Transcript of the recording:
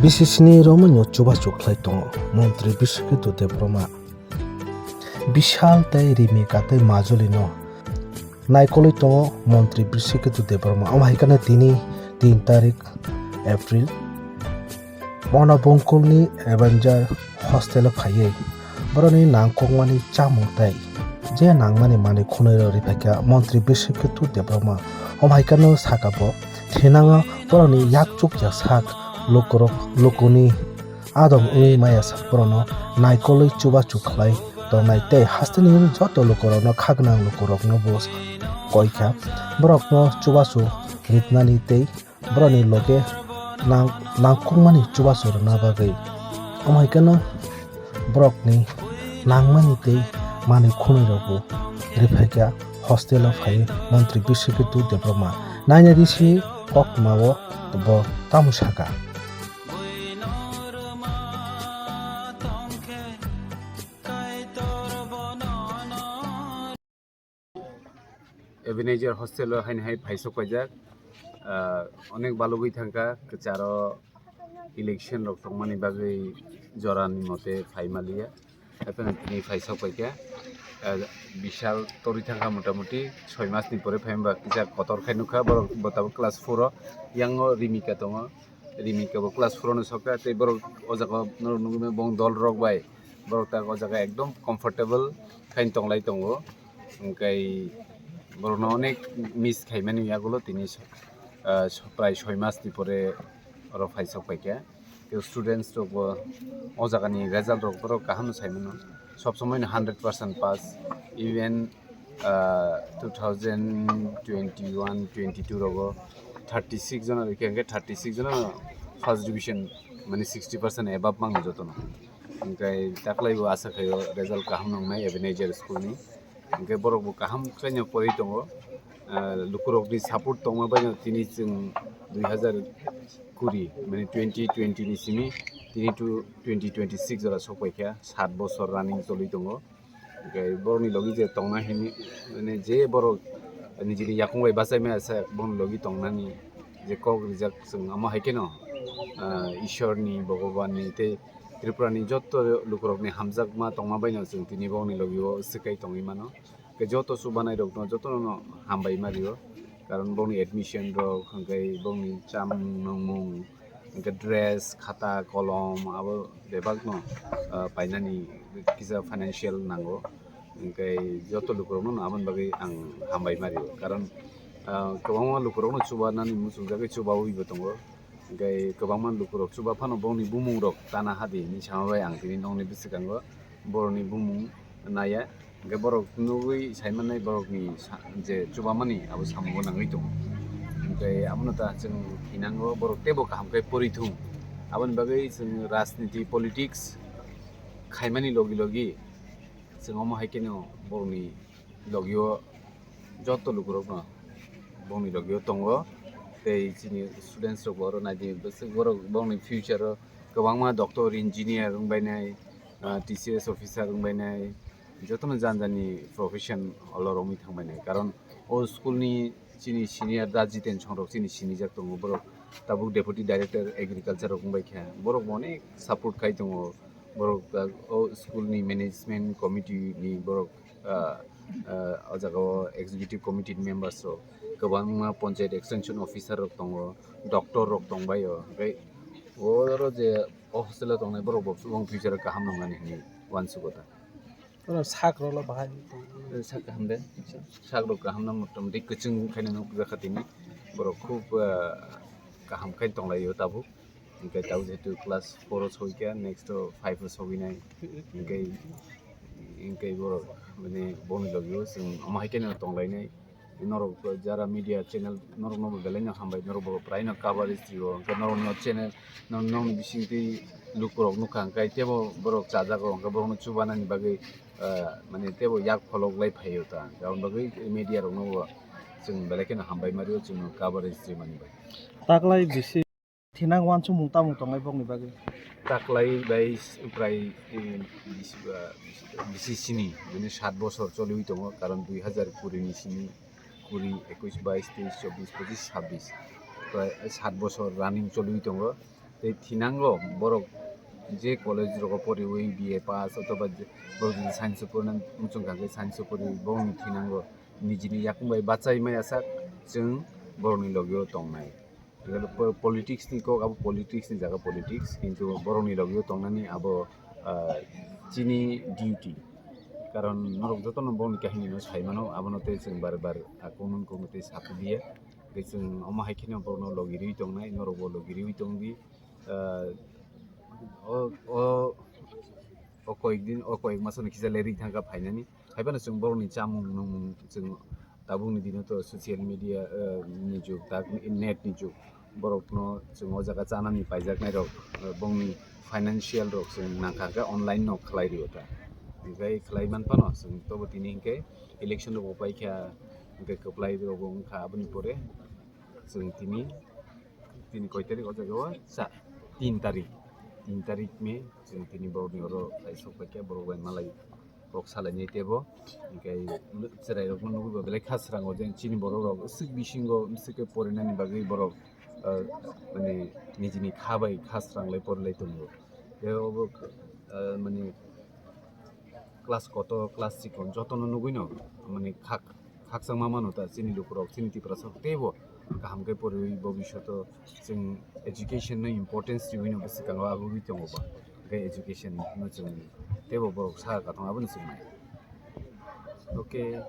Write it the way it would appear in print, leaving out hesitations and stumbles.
বিসিসিনি রমনীয় চুবাচুক খাইতং মন্ত্রী বিশ্বকেতু দেবরমা বিশাল তাই রিমিকা তাই মাজলিনো নাইকলি তং মন্ত্রী বিশ্বকেতু দেবরমা আমাইকানে 3 তারিখ এপ্রিল মনা বংকুলনি এভেঞ্জার হস্টেলে ফাইয়ে বরনি নাংকংমানি চামু তাই যে নাংমানি মানি খুনের রিফাইকা মন্ত্রী Biswaketu Debbarma আমাইকানো সাকাবো থেনাঙা বরনি yakchuk ya sak lokoni adom ui maya sakprono naikoloi chuba chuklai to naite hasteni joto lokorono khagnang lokorokno bos koika borokno chubasu ritnani tei boroni loke nangkungmani chubasu na bagai amaikano borokni nangmani tei mani khuni robu rifaika hostel of hai mantri bisheketu debroma naina risi kokmawo bo tamusaka Ebenezer hostel হাই ফাইসক পাইজাক অনেক ভালো বই থাকা চারো election rock মানে বাগৈ জরানি মতে ফাইমালিয়া এখানে তিনি ফাইসক পাইকা বিশাল তরি থাকা মোটামুটি 6 মাসনি পরে ফাইমবা কিজা কতর খাইনুখা বড় বতাবো ক্লাস 4 ইয়াং রিমিকা দङ রিমিকাবো ক্লাস 4 নো সকা তে বড় অজাগা নুগুমে বং দল রক বাই বড় তা অজাগা একদম কমফর্টেবল খাইন তংলাই দङ ওমকাই বড় অনেক মিস খাইমানি ইয়াগুলো তিনি প্রায় 6 মাসনি পরে ওরা ফাইসক পাইকা কেউ স্টুডেন্টস রক অজাগানি রেজাল্ট রক বড় কাহাম সাইমানো সবসময় 100% পাস ইভেন 2021-22 রগ 36 জন রেখে 36 জন ফার্স্ট ডিভিশন মানে 60% এবাব মাংনো যতন ओमफ्राय दाख्लैबो आसा खायो रेजाल्ट गाहाम नंनाय एभिनेजार स्कुलनि ओमफ्राय बरकबो गाहाम ट्रेनिं परि दङ लुकुरकनि सापर्ट दङ बायनो तिनि जों 2020 माने 2020 नि सिमि तिनि टु 2026 जरा सफायखा 7 বছর রানিং চলি दङ ओमफ्राय बरनि लगी जे दंना हिनि माने जे बरक निजिनि याखंबाय बासायमा आसा बरनि लगी दंनानि जे कक रिजाल्ट जों आमा हायकेनो ईश्वरनि भगवाननि ते त्रिपुरानि जत लुकुरकनि हामजागमा दंमा बायनो जों तिनि बरनि लगियो सिकाय दङै मानो के जत सुबानाय रक दङ जत हामबाय मारियो कारण बरनि एडमिशन रक ओमफ्राय बरनि चाममुं ओमफ्राय ड्रेस खाता कलम आबो बेबाग न बायनानि किजा फाइनान्शियल नांगौ ओमफ्राय जत लुकुरकनो आमोन बागै आं हामबाय मारियो कारण गोबां लुकुरकनो सुबानानै मुसुंजागै सुबावैबो दङ ओमफ्राय गोबां लुकुरक सुबा फानो बरनि बुमुं रक दाना हादि नि सामाबाय आं दिनै नंनि बिसिगांगो बरनि बुमुं नाया ओमफ्राय बरक नुगै साइमानाय बरकनि जे सुबामानि आबो सामगो नाङै दङ ओमफ्राय आमनो दा जों हिनांगो बरक टेबो गाहामखाय परिथुं आबोन बागै जों राजनीति पलिटिक्स खाइमानि लगी लगी जों अमा हायकेनो बरनि लगियो जत लुकुरक न बरनि लगियो दङ तै जोंनि स्टुडेन्टस रक बर नायदि बस बर बरनि फिउचार गोबांमा डक्टर इन्जिनियार बायनाय टीसीएस अफिसार बायनाय जतनो जानजानि प्रोफेशन अलरमि थांबायनाय कारण ओ स्कुलनि जोंनि सिनियर दा जितेन चंद्रक जोंनि सिनिजार दङ बर दाबु डेपुटी डाइरेक्टर एग्रिकालचार रक बायखा बर अनेक सापर्ट खाय दङ बर ओ स्कुलनि मेनेजमेन्ट कमिटिनि बर अजागाव एक्जिक्यूटिव कमिटि मेम्बार्स रक गोबां पन्चायत एक्सटेंशन अफिसार रक दङ डक्टर रक दंबायो ओमफ्राय बर जे हस्टेलाव दंनाय बर सुबुं फिउचार गाहाम नंनानै हिनि वानसुगता साकरल बाहाय sak hambe sak rok kaham na motamoti kuchung khaina no jakhatini borok khub kaham khai tonglayo tabu ओमफ्राय दाउ जेतु क्लास 4 सौइका नेक्स्ट 5 सौइनाय ओमफ्राय बर माने बनि लगियो जों अमाहायकेनो तंलायनाय नरक जारा मीडिया चैनल नरक नबो बेलायनो हामबाय नरक बर प्रायनो कभारेज दियो ओमफ्राय नरक चैनल नरक बिसिंति लुकुरक नुखा ओमफ्राय तेबो बरक जाजागो ओमफ्राय बरनो चुबानानि बागै माने तेबो याक फलकलाय फायो ता गाउन बागै मीडिया रक नबो जों बेलायकेनो हामबाय मारियो जों कभारेज दि मानिबाय ताकलाय बिसि थिनां वानसु मुंता मुंतंलाय बंनि बागै ताकलाय बाय प्राय बिसिसिनि बिनि 7 বছর চলিবই दङ कारण 2020 नि सिनि 20 21 22 23 24 25 26 প্রায় 7 বছর রানিং চলিবই दङ tei thinango borok je college rogo pori ui BA pass otoba borok science porna muchungka ke science pori borokni thinango nijini yakungbai bachai mai asak जों borokni logio tongnai politics ni kok abo politics ni jaga politics কিন্তু borokni logio tongnani abo chini duty karon norok jotono borokni kahini no saimano abono tei जों bar bar akungmon kongmo tei sapudiya जों अमा हाइखिनो borokno logirui tongnai norokbo logirui tongdi o koik masoni kisa leri thangka phainani haibano जों borokni chamung numung जों tabungni dino to social media ni juk tak net ni juk borokno जों o jaga chanani paijaknai rok bongni financial rok जों nangkaka online no khlai rio ta enkai khlai manpano जों tobo tini enkai election rok paikha enkai koplai rok wngkha aboni pore जों tini koi tarik o jaga o 3 tarik me जों tini borokni oro kaisok paikha borok bai malai rok salainai tebo enkai cherai rok nugui belai khasrango je chini borok rok sik bisingo msike porinani bagui borok mane nijini khabai khasranglai porilai tongo obo mane class koto class sikon jotono nugui no mane khakchangma mano ta chini lukurok chini tipra sok tebo kaham kai poriui bobishoto जों education no importance riui no bwskango agugui tongo ba enkai education no जों tebo borok saka kathang aboni chingmani okay